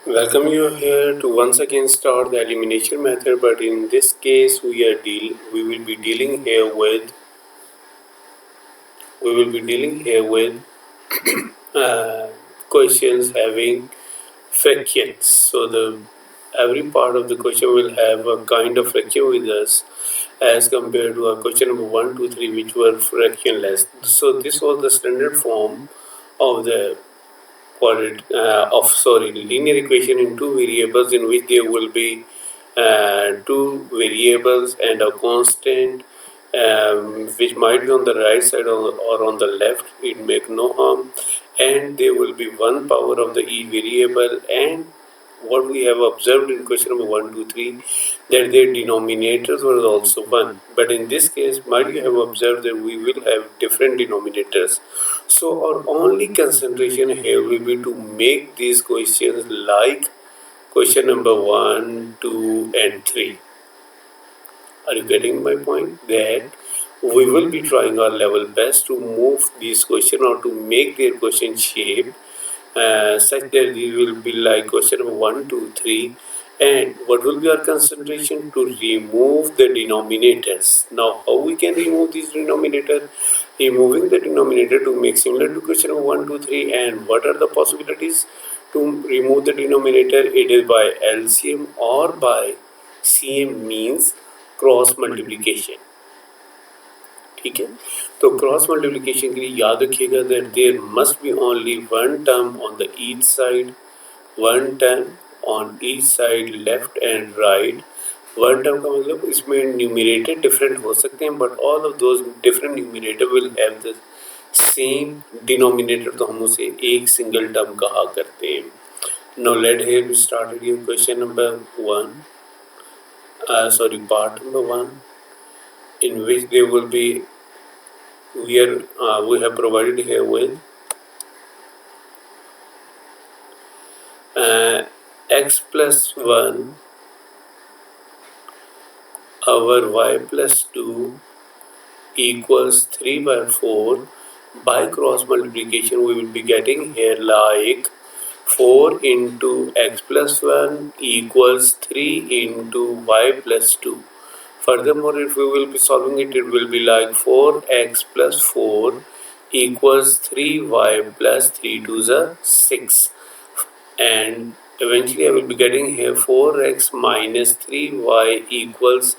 Welcome you here to once again start the elimination method, but in this case we will be dealing here with uh, questions having fractions. So the every part of the question will have a kind of fraction with us as compared to our question number 1, 2, 3, which were fractionless. So this was the standard form of the linear equation in two variables, in which there will be two variables and a constant, which might be on the right side or on the left. It make no harm, and there will be one power of the each variable. And what we have observed in question number 1, 2, 3, that their denominators were also 1. But in this case, might you have observed that we will have different denominators. So our only concentration here will be to make these questions like question number 1, 2, and 3. Are you getting my point? That we will be trying our level best to move these questions or to make their question shape such that these will be like question number 1, 2, 3. And what will be our concentration? To remove the denominators. Now, how we can remove these denominator? Removing the denominator to make similar to question number 1, 2, 3. And what are the possibilities to remove the denominator? It is by LCM or by CM, means cross multiplication. ठीक है, तो cross multiplication के लिए याद रखिएगा that there must be only one term on the each side, one term on each side left and right. One term का मतलब इसमें न्यूमरेटर डिफरेंट हो सकते हैं, but all of those different numerator will have the same denominator, तो हम उसे एक सिंगल टर्म कहा करते हैं. Now let here we start your question number 1. Part number 1, in which there will be we have provided here with x plus 1 over y plus 2 equals 3 by 4. By cross multiplication we will be getting here like 4 into x plus 1 equals 3 into y plus 2. Furthermore, if we will be solving it, it will be like 4x plus 4 equals 3y plus 3 to the 6. And eventually I will be getting here 4x minus 3y equals,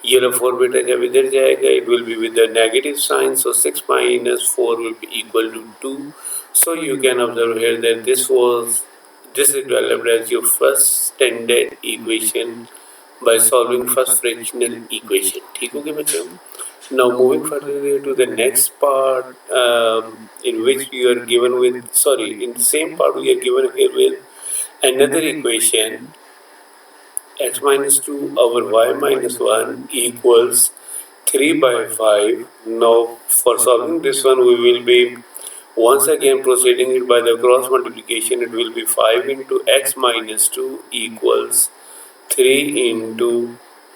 ये 4 बेटा जब इधर जाएगा it will be with the negative sign, so 6 minus 4 will be equal to 2. So you can observe here that this is developed as your first standard equation by solving first fractional equation. ठीक हो गया बच्चों? Now moving further to the next part, in which you are given with, in the same part we are given here with another equation, x minus 2 over y minus 1 equals 3 by 5. Now for solving this one we will be once again proceeding it by the cross multiplication. It will be 5 into x minus 2 equals 3 into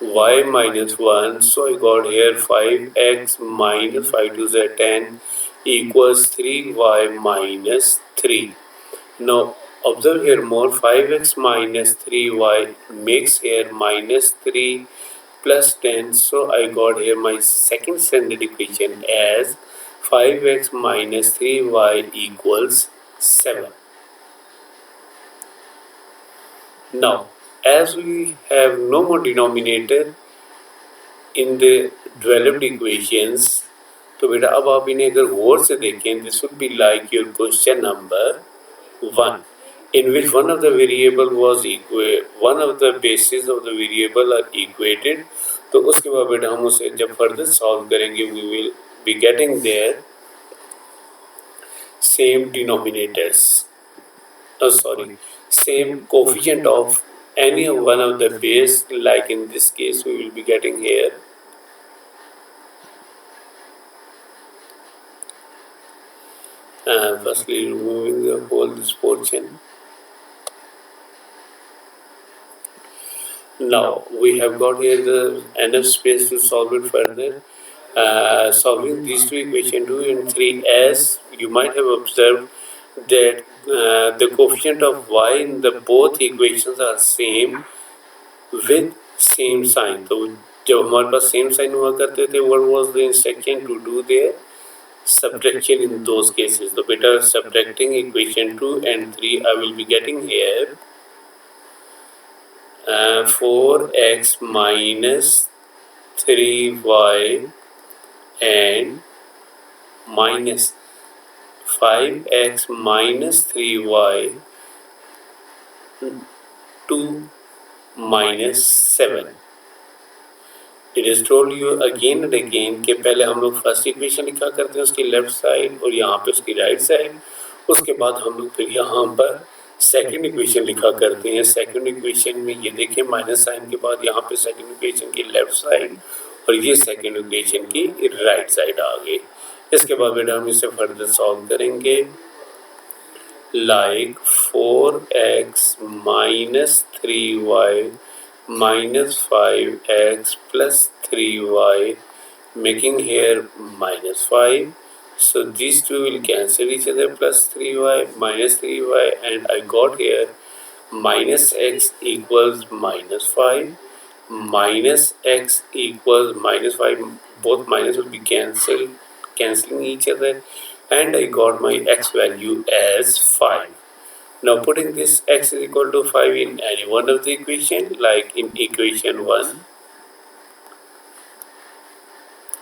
y minus 1. So I got here 5x minus 5 to the 10 equals 3y minus 3. Now observe here more, 5x minus 3y makes here minus 3 plus 10. So I got here my second standard equation as 5x minus 3y equals 7. Now, as we have no more denominator in the developed equations, तो बेटा अब आप इन्हें अगर गौर से देखें, this would be like your question number 1, in which one of the variable was one of the bases of the variable are equated. तो उसके बाद बेटा हम उसे जब further solve करेंगे, we will be getting there same denominators, same coefficient of any one of the base. Like in this case we will be getting here firstly removing the whole this portion. Now we have got here the enough space to solve it further. Solving these two equations 2 and 3, as you might have observed, that the coefficient of y in the both equations are same with same sign. तो जब हमारे पास same sign हुआ करते थे, what was the instruction to do there? Subtraction in those cases. So beta subtracting equation 2 and 3, I will be getting here 4x minus 3y and minus 5x minus 3y 2 minus 7. It is told you again and again कि पहले हम लोग first equation लिखा करते हैं उसकी left side और यहाँ पे उसकी राइट साइड, उसके बाद हम लोग फिर यहाँ पर सेकंड इक्वेशन लिखा करते हैं। सेकंड इक्वेशन में ये देखें माइनस साइन के बाद यहाँ पे सेकंड इक्वेशन की लेफ्ट साइड और ये सेकंड इक्वेशन की राइट साइड आ गई। इसके बाद बेटा हम इसे फर्दर सॉल्व करेंगे। Like 4x minus 3y minus 5x plus 3y, making here minus 5. So these two will cancel each other, plus 3y minus 3y, and I got here minus x equals minus 5, minus x equals minus 5. Both minus will be cancelling each other, and I got my x value as 5. Now putting this x is equal to 5 in any one of the equation, like in equation 1.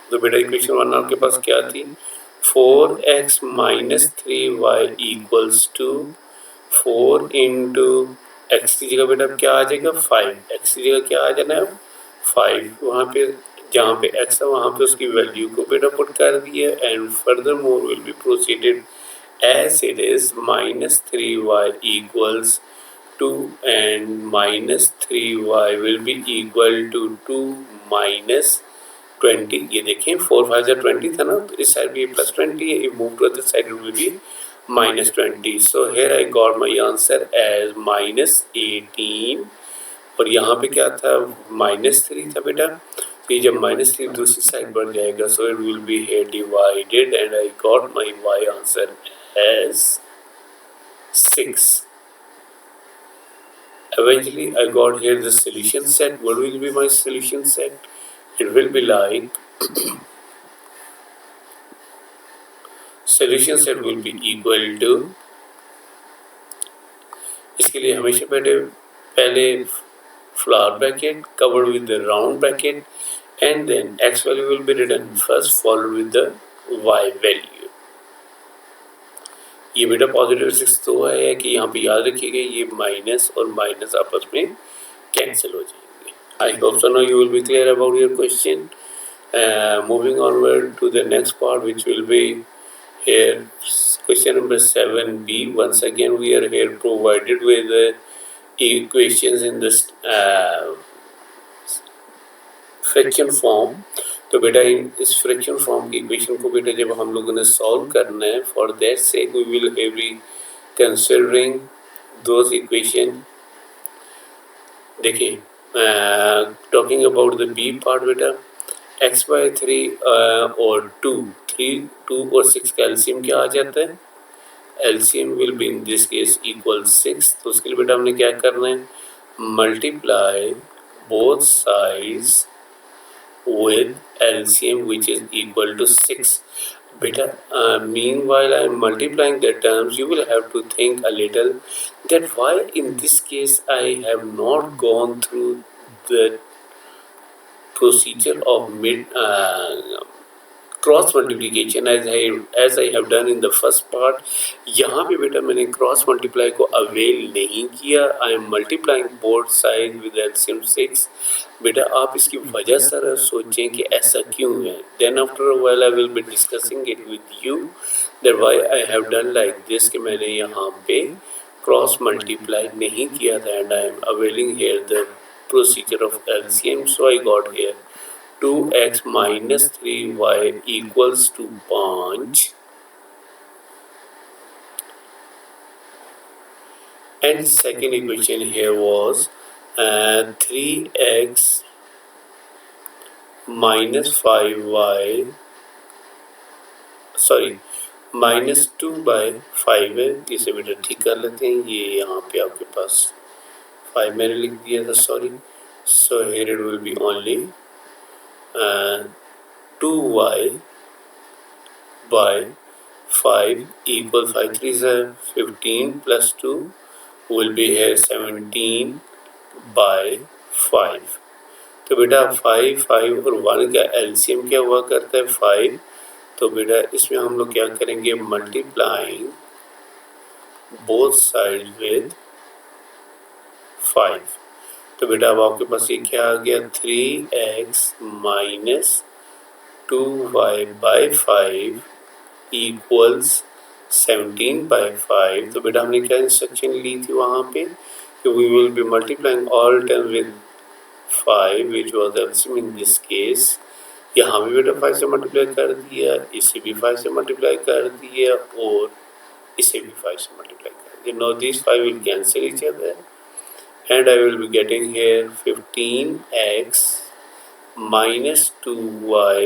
तो बेटा equation 1 आपके पास क्या थी? 4x minus 3y equals to 4 into x की जगह बेटा क्या आ जाएगा? 5. x की जगह क्या आ जाना है? 5. वहाँ पे जहाँ पे x था वहाँ पे उसकी वैल्यू को बेटा पुट कर दिया, and further more will be proceeded as it is minus 3y equals 2 and minus 3y will be equal to 2 minus 20. ये देखें 4 5 जा 20 था ना, तो इस साइड भी प्लस 20 है, ये move to other side will be minus 20. So here I got my answer as minus 18. और यहाँ पे क्या था? minus 3 था बेटा, तो ये जब minus 3 दूसरी साइड बढ़ जाएगा, so it will be here divided, and I got my y answer as 6. Eventually I got here the solution set. What will be my solution set? It will be like solution set will be equal to, इसके लिए हमेशा पहले flower bracket covered with the round bracket, and then x value will be written first followed with the y value. ये बेटा positive 6 तो है कि यहाँ पे याद रखिएगा ये माइनस और माइनस आपस में कैंसिल हो जाएंगे। I hope so now you will be clear about your question. Moving onward to the next part which will be here question number 7b. Once again we are here provided with the equations in this fraction form. तो बेटा इस fraction form की equation को बेटा जब हम लोगों ने सॉल्व करना है, for that sake we will be considering those equation. देखिए talking about the B part बेटा, x बाई 3 और 2 और 6 का एलसीएम क्या आ जाता है? LCM will be in this case equal 6। तो उसके लिए बेटा हमने क्या करना है? Multiply both sides with LCM which is equal to 6. Beta, meanwhile I am multiplying the terms, you will have to think a little that why in this case I have not gone through the procedure of cross multiplication as I have done in the first part. यहाँ पे बेटा मैंने cross multiply को avail नहीं किया। I am multiplying both side with LCM 6। बेटा आप इसकी वजह सर सोचें कि ऐसा क्यों है। Then after a while I will be discussing it with you that why I have done like this, कि मैंने यहाँ पे क्रॉस मल्टीप्लाई नहीं किया था, and I am availing here the procedure of LCM. So I got here 2x minus 3y equals to 5, and the second equation here was 3x minus 5y, sorry, -2/5 है। इसे बेटा ठीक कर लेते हैं। ये यहाँ पे आपके पास 5 मैंने लिख दिया था, sorry. So here it will be only 2y/5 equal 5 3 is 15 plus 2 will be here 17/5। तो बेटा 5 5 और 1 का एलसीएम क्या हुआ करता है 5। तो बेटा इसमें हम लोग क्या करेंगे, मल्टीप्लाइंग बोथ साइड विद 5। तो बेटा अब आपके पास ये क्या आ गया, 3x माइनस 2y/5 इक्वल्स 17/5। तो बेटा हमने क्या इंस्ट्रक्शन ली थी वहाँ पे कि we will be multiplying all term with 5 which was LCM in this case. यहाँ भी बेटा 5 से मल्टीप्लाई कर दिया, इसे भी 5 से मल्टीप्लाई कर दिया और इसे भी 5 से मल्टीप्लाई कर दिया। Now this 5 will cancel each other and I will be getting here 15x minus 2y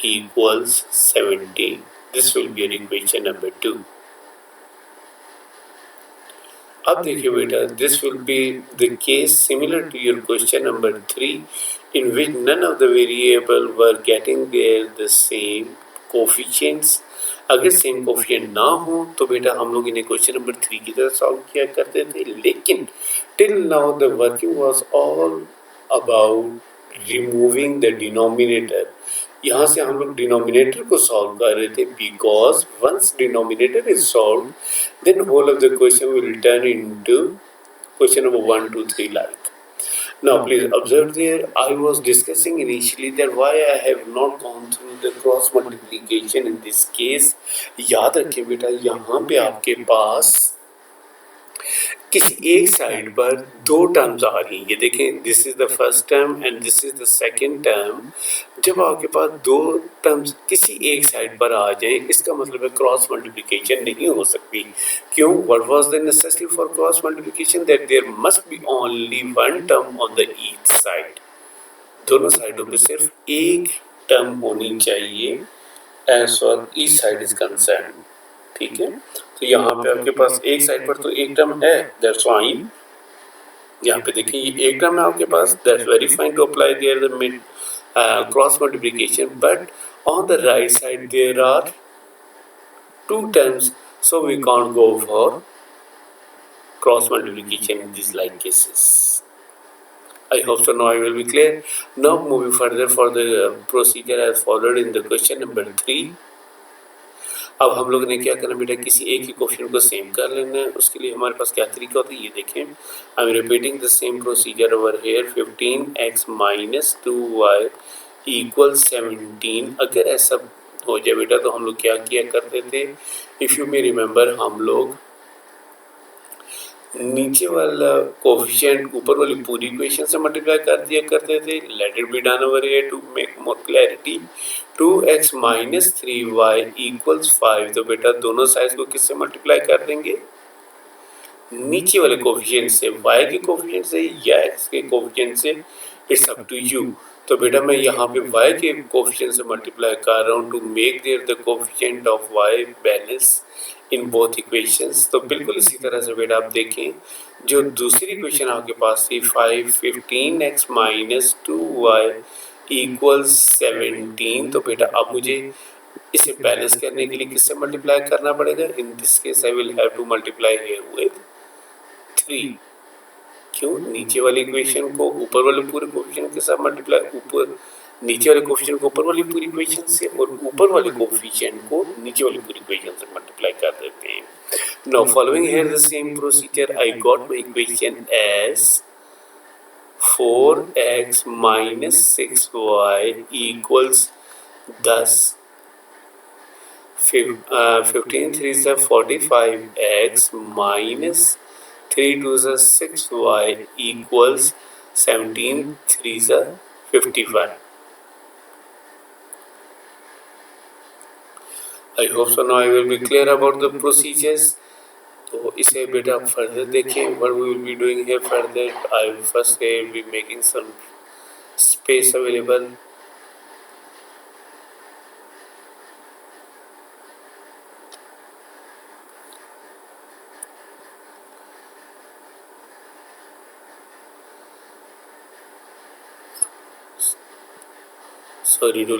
equals 17. This will be your equation number 2. अब देखिए बेटा, this will be the case similar to your question number 3 in which none of the variable were getting there the same coefficients. अगर same coefficient ना हो तो बेटा हम लोग इन्हें क्वेश्चन नंबर 3 की तरह सॉल्व किया करते थे, लेकिन till now the working was all about removing the denominator. यहाँ से हम लोग डिनोमिनेटर को सॉल्व कर रहे थे, because once denominator is solve then whole of the question will turn into question number 1 2 3 like. Now please observe there, I was discussing initially that why I have not gone through the cross multiplication in this case. याद रखिए बेटा, यहाँ पे आपके पास किसी एक side पर दो टर्म्स आ रही हैं। ये देखें, this is the first term and this is the second term. जब आपके पास दो टर्म्स किसी एक साइड पर आ जाएं, इसका मतलब है क्रॉस मल्टीप्लिकेशन नहीं हो सकती। क्यों? What was the necessity for cross multiplication? That there must be only one term on the each side. दोनों साइडों पे सिर्फ एक टर्म होनी चाहिए as for each side is concern. ठीक है, तो यहाँ पे आपके पास एक साइड पर तो एक टर्म है, दैट्स फाइन। यहाँ पे देखिए ये एक टर्म है आपके पास, that's very fine to apply there the mid cross multiplication, but on the right side there are two terms, so we can't go for cross multiplication in these like cases. I hope so now I will be clear. Now moving further for the procedure as followed in the question number 3. अब हम लोग ने क्या करना बेटा, किसी एक ही coefficient को सेम कर लेना है। उसके लिए हमारे पास क्या तरीका होता है, ये देखें। I am repeating the same procedure over here. 15x minus 2y equal 17। अगर ऐसा हो जाए बेटा तो हम लोग क्या किया करते थे, इफ़ यू मे रिमेंबर, हम लोग नीचे वाला कोफिशिएंट ऊपर वाली पूरी इक्वेशन से मल्टीप्लाई कर दिया करते थे। Let it be done over here to make more clarity. 2x minus 3y equals 5। तो बेटा दोनों साइड को किससे मल्टीप्लाई कर देंगे, नीचे वाले कोफिशिएंट से, y के कोफिशिएंट से या x के कोफिशिएंट से, इट्स अप टू यू। तो बेटा मैं यहाँ पे y के कोफिशिएंट से मल्टीप्लाई कर रहा हूँ to make there the coefficient of y balance in both equations. तो बिल्कुल इसी तरह से बेटा आप देखें, जो दूसरी इक्वेशन आपके पास थी 15x माइनस 2y इक्वल्स 17। तो बेटा अब मुझे इसे बैलेंस करने के लिए किससे मल्टीप्लाई करना पड़ेगा? इन this case I will have to multiply here with 3। क्यों? नीचे वाली इक्वेशन को ऊपर वाले पूरे कोफिशिएंट के साथ मल्टीप्लाई, ऊपर नीचे वाले कोफिशिएंट को ऊपर वाली पूरी इक्वेशन से और ऊपर वाले कोफिशिएंट को नीचे वाली पूरी इक्वेशन से मल्टीप्लाई कर देते हैं। Now following here the same procedure, I got my equation as 4x minus 6y equals 10। 15 3 is 45x minus 3 2 is 6y equals 17 3 is 51. I hope so now I will be clear about the procedures. तो इसे बेटा further देखें, what we will be doing here further. I will first be making some space available. Sorry to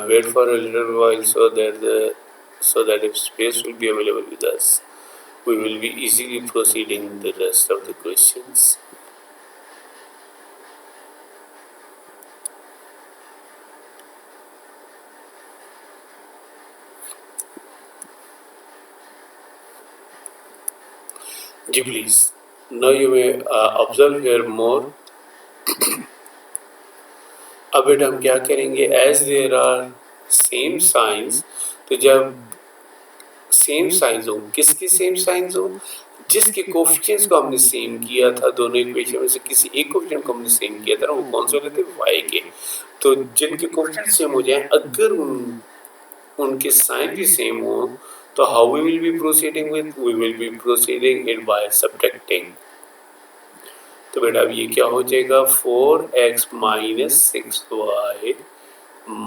wait for a little while so that if space will be available with us, we will be easily proceeding the rest of the questions. Ji please. Now you may observe here more. अब बेटा हम क्या करेंगे, as there are same signs, तो जब same science हो, किसके same science हो, जिसके कोफिशिएंट्स को हमने सेम किया था, दोनों इक्वेशन में से किसी एक कोफिशिएंट को हमने सेम किया था, वो कौन से वाले थे, y के। तो जिनके कोफिशिएंट सेम हो जाए, अगर उनके साइन भी सेम हो, तो how we will be proceeding with, we will be proceeding it by subtracting. तो बेटा अब ये क्या हो जाएगा, 4x minus 6y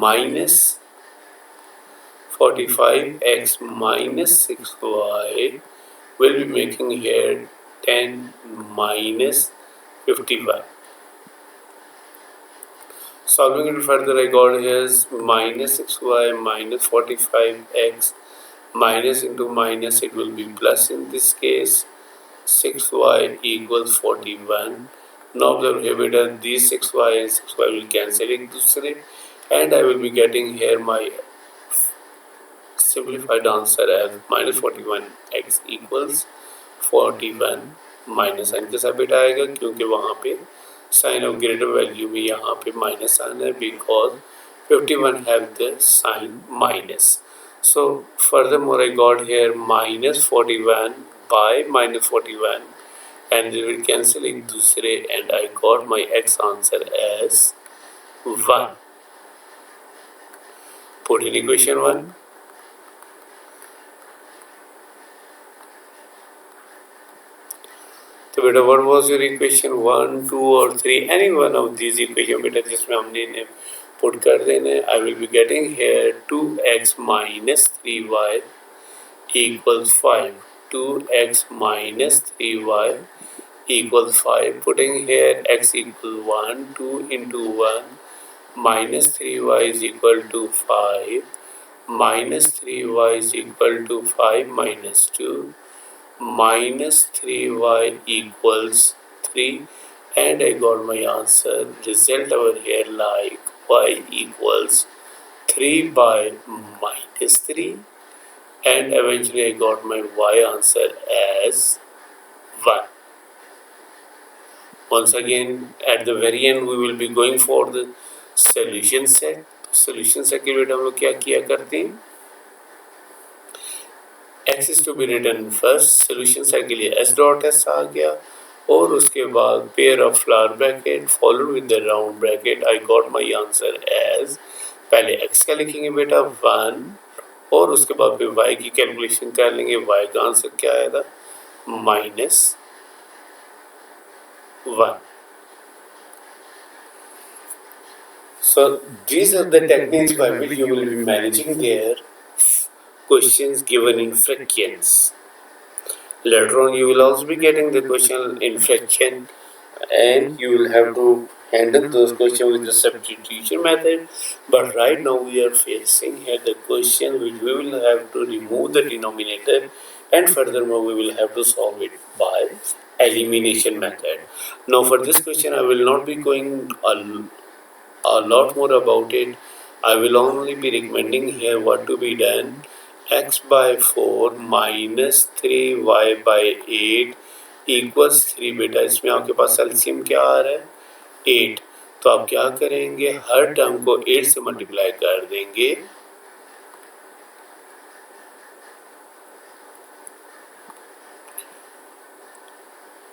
minus 45x minus 6y will be making here 10 minus 55. Solving it further, I got here minus 6y minus 45x minus into minus, it will be plus in this case. 6y equals 41. Now observe here beta, these 6y and 6y will cancel each other, and I will be getting here my simplified answer as minus 41x equals 41 minus sign के साथ बेटा आएगा, क्योंकि वहाँ पे sign of greater value में यहाँ पे माइनस आना है, because 51 have the sign minus. So furthermore I got here minus 41 by minus 41 and they will cancel एक दूसरे, and I got my x answer as 1. Put in equation 1. तो बेटा what was your equation 1, 2 और 3, any one of these equation बेटा जिसमें हमने इन्हें put कर देना है. I will be getting here 2x minus 3y equals 5. 2x minus 3y equals 5. Putting here x equals 1, 2 into 1 minus 3y is equal to 5. Minus 3y is equal to 5 minus 2. Minus 3y equals 3, and I got my answer. Result over here like y equals 3 by minus 3, and eventually I got my y answer as 1. Once again, at the very end we will be going for the solution set. Solution set के लिए हम लोग क्या किया करते हैं, x is to be written first, solution set के लिए s dot s आ गया, और उसके बाद pair of flower bracket followed with the round bracket. I got my answer as, पहले x का लिखेंगे बेटा 1, और उसके बाद फिर y की कैलकुलेशन कर लेंगे. y का आंसर क्या आया था, -1. So these are the techniques by which you will be managing their questions given in fractions. Later on you will also be getting the question in fraction, and you will have to handle those questions with the substitution method. But right now we are facing here the question which we will have to remove the denominator, and furthermore we will have to solve it by elimination method. Now for this question I will not be going a lot more about it. I will only be recommending here what to be done. X by 4 minus 3y by 8 equals 3. बेटा इसमें आपके पास LCM क्या आ रहा है, 8. तो आप क्या करेंगे, हर टर्म को 8 से मल्टीप्लाई कर देंगे.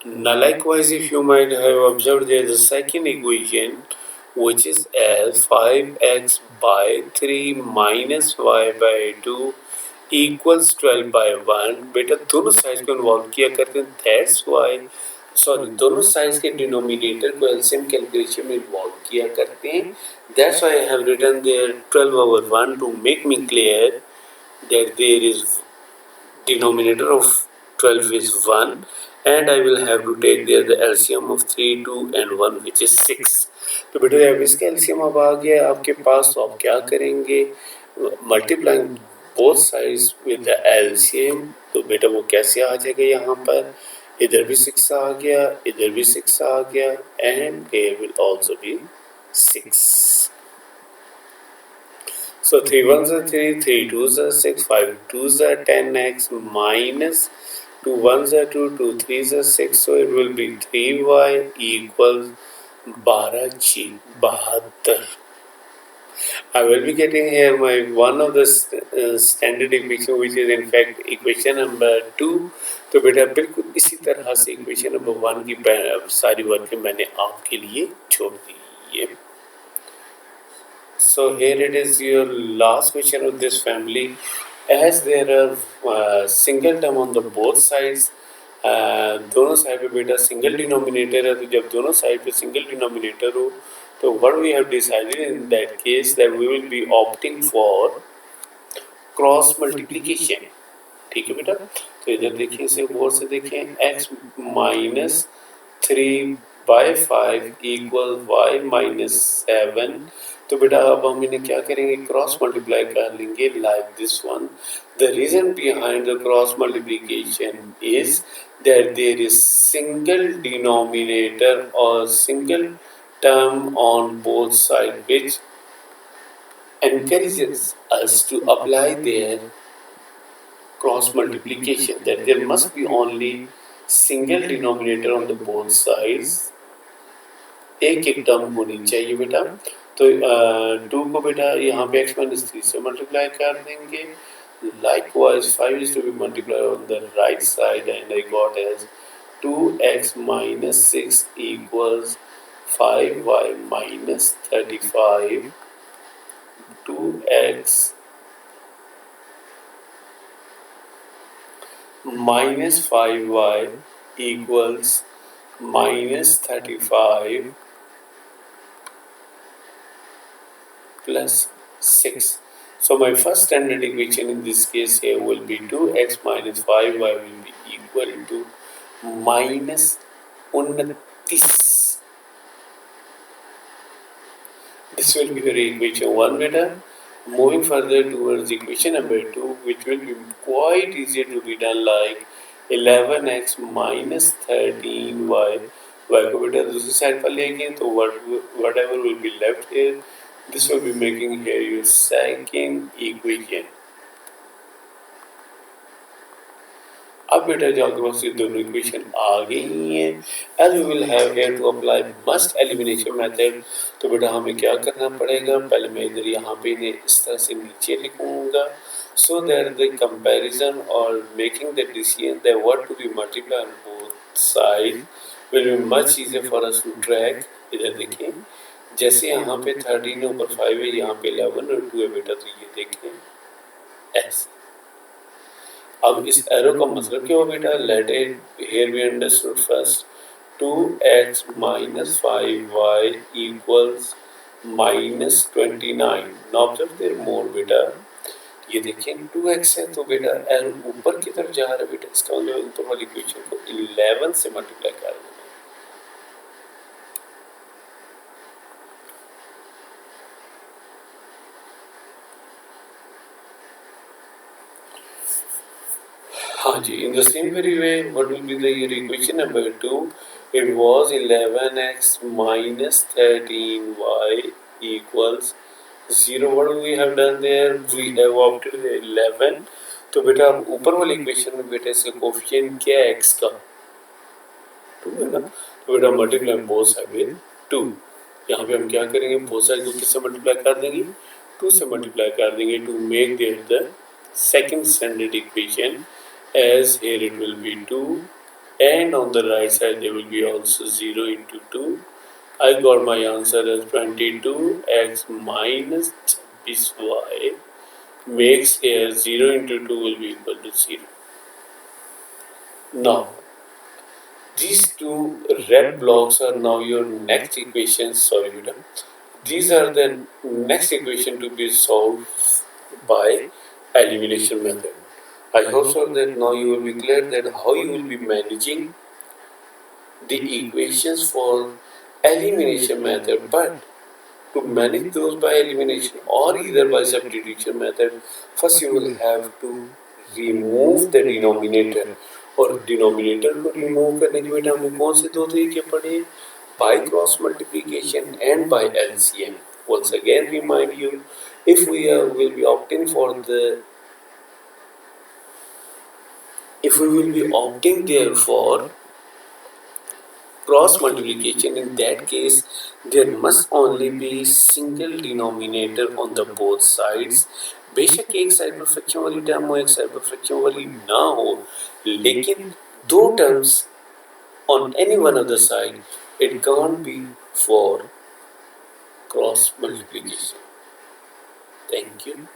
Now likewise, if you might have observed, there is a second equation which is as 5x by 3 minus y by 2 equals 12 by 1. बेटा दोनों साइड्स को इन्वॉल्व किया करते हैं, दैट्स वाई, सॉरी, दोनों साइड्स के डिनोमिनेटर को एलसीएम कैलकुलेशन में इन्वॉल्व किया करते हैं. That's why I have written there 12 over 1 to make me clear that there is denominator of 12 is 1, and I will have to take there the LCM of 3, 2 and 1 which is 6. तो बेटा जब इसका LCM अब आ गया आपके पास तो आप क्या करेंगे, multiplying both sides with the LCM, तो बेटा वो कैसे आ जाएगा, यहाँ पर इधर भी 6 आ गया, इधर भी 6 आ गया, and here will also be 6. So 3 1s are 3, 3 2s are 6, 5 2s are 10x minus 2 1s are 2, 2 3s are 6. So it will be 3y equals 12 72. I will be getting here my one of the standard equation which is in fact equation number 2. तो बेटा बिल्कुल इसी तरह से equation number 1 की सारी वर्कें मैंने आपके लिए छोड़ दी है. So here it is your last question of this family. As there are single term on the both sides, दोनों साइड पे बेटा सिंगल डिनोमिनेटर है, तो जब दोनों साइड पे सिंगल डिनोमिनेटर हो तो what we have decided in that case that we will be opting for cross multiplication. ठीक है बेटा, तो इधर देखिए इसे गौर से देखें, x minus 3/5 equal y minus 7. तो बेटा अब हम इन्हें क्या करेंगे, क्रॉस मल्टीप्लाई कर लेंगे like this one. The reason behind the cross multiplication is that there is single denominator और single term on both sides which encourages us to apply their cross multiplication, that there must be only single denominator on the both sides. एक एक term होनी चाहिए बेटा. तो 2 को बेटा यहाँ पे x minus 3 से मल्टीप्लाई कर देंगे. Likewise 5 is to be multiplied on the right side and I got as 2x minus 6 equals 5y minus 35. 2x minus 5y equals minus 35 plus 6. So my first standard equation in this case here will be 2x minus 5y will be equal to minus 29. This will be your equation 1 beta. Moving further towards equation number 2, which will be quite easier to be done, like 11x minus 13y. Y को बेटा दूसरी side पर लेंगे तो whatever will be left here, this will be making here your second equation. अब बेटा जो आपके पास ये दोनों इक्वेशन आ गई हैं, as we will have here to apply must elimination method, तो बेटा हमें क्या करना पड़ेगा, पहले मैं इधर यहाँ पे इन्हें इस तरह से नीचे लिखूंगा, so that the comparison or making the decision that what to be multiplied on both sides will be much easier for us to track. इधर देखिए जैसे यहाँ पे 13 है, ऊपर 5 है, यहाँ पे 11 और 2 है बेटा, तो ये देखें ऐसे. अब इस एरो का मतलब क्या हो बेटा, let it here be understood first. 2x minus 5y equals minus 29. Now observe there more बेटा, ये देखिए 2x है तो बेटा एरो ऊपर की तरफ जा रहा है बेटा, इसका मतलब ऊपर वाली इक्वेशन को 11 से मल्टीप्लाई कर देना. हाँ जी, in the same very way, what will be the equation number 2? It was 11x minus 13y equals 0. What do we have done there? We have opted the 11. तो बेटा अब ऊपर वाली इक्वेशन में बेटा इसका कोफिशिएंट क्या है x का, 2 है ना, तो बेटा मल्टीप्लाई बोथ साइड विद 2. यहाँ पे हम क्या करेंगे, बोथ साइड को किससे मल्टीप्लाई कर देंगे, 2 से मल्टीप्लाई कर देंगे to make there the second standard equation. As here it will be 2 and on the right side there will be also 0 into 2. I got my answer as 22x minus this y makes here 0 into 2 will be equal to 0. Now these two red blocks are now your next equations. Sorry beta, these are the next equation to be solved by elimination method. I hope so that now you will be clear that how you will be managing the equations for elimination method, but to manage those by elimination or either by substitution method, first you will have to remove the denominator. और denominator को remove करने के बेटा हमने कौन से दो तरीके पढ़े, by cross multiplication and bye LCM. Once again remind you, if we will be opting for the if we will be opting there for cross multiplication, in that case there must only be single denominator on the both sides. बेशक एक side पर fraction वाली term हो, एक side पर fraction वाली ना हो, लेकिन दो terms on any one of the side, it can't be for cross multiplication. Thank you.